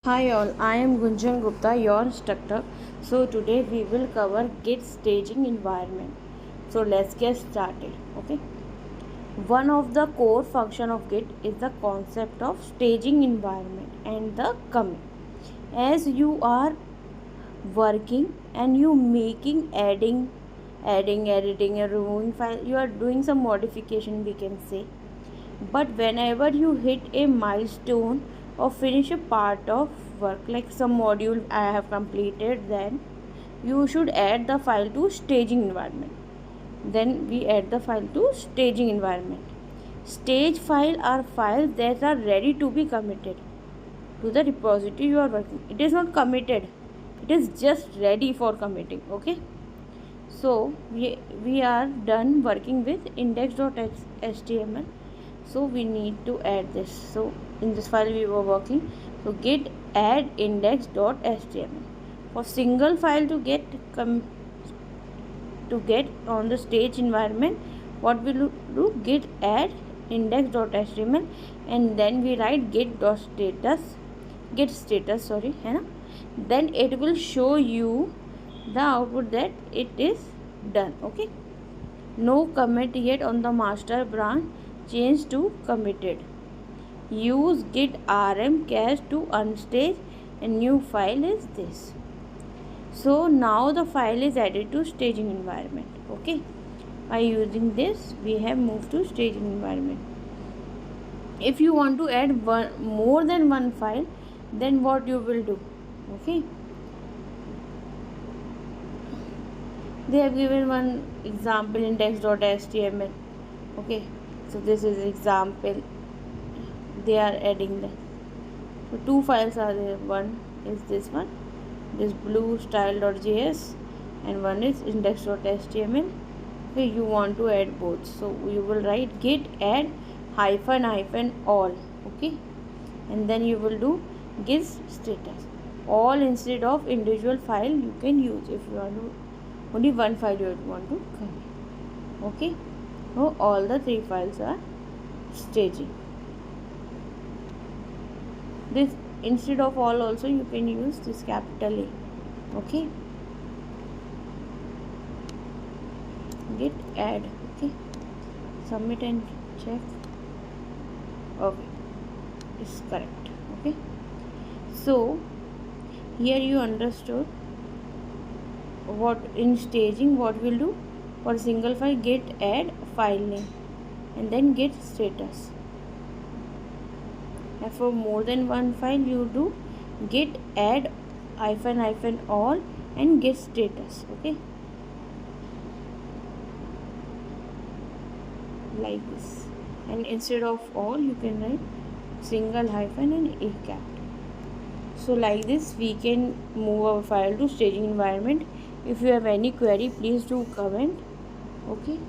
Hi all, I am Gunjan Gupta, your instructor. So today we will cover Git Staging Environment. So let's get started. Okay. One of the core function of Git is the concept of staging environment and the commit. As you are working and you making adding, editing, and removing file, you are doing some modification, we can say. But whenever you hit a milestone or finish a part of work, like some module I have completed, then you should add the file to staging environment. Then we add the file to staging environment. Stage file are files that are ready to be committed to the repository you are working. It is not committed, it is just ready for committing. Okay, so we are done working with index.html. So we need to add this. So in this file we were working, so git add index.html. For single file to get on the stage environment, what we will do, git add index.html, and then we write git status, sorry, है ना? Then it will show you the output that it is done. Okay, no commit yet on the master branch, change to committed. Use git rm cache to unstage, and new file is this. So now the file is added to staging environment. Okay, by using this we have moved to staging environment. If you want to add more than one file, then what you will do? Okay, they have given one example, index.html. Okay, so this is example, they are adding that. So two files are there, one is this one, this blue style.js, and one is index.html. Okay, you want to add both, so you will write git add hyphen all. Okay, and then you will do git status all instead of individual file. You can use if you want to only one file you want to commit. Okay, so all the three files are staging. This instead of all also you can use this capital A. Okay, git add. Okay, submit and check. Okay, it's correct. Okay, so here you understood what in staging what we'll do. For single file, git add file name and then git status. And for more than one file, you do git add hyphen all and git status. Okay, like this. And instead of all, you can write single hyphen and a capital. So like this we can move our file to staging environment. If you have any query, please do comment. Okay,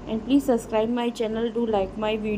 and please subscribe my channel, do like my video.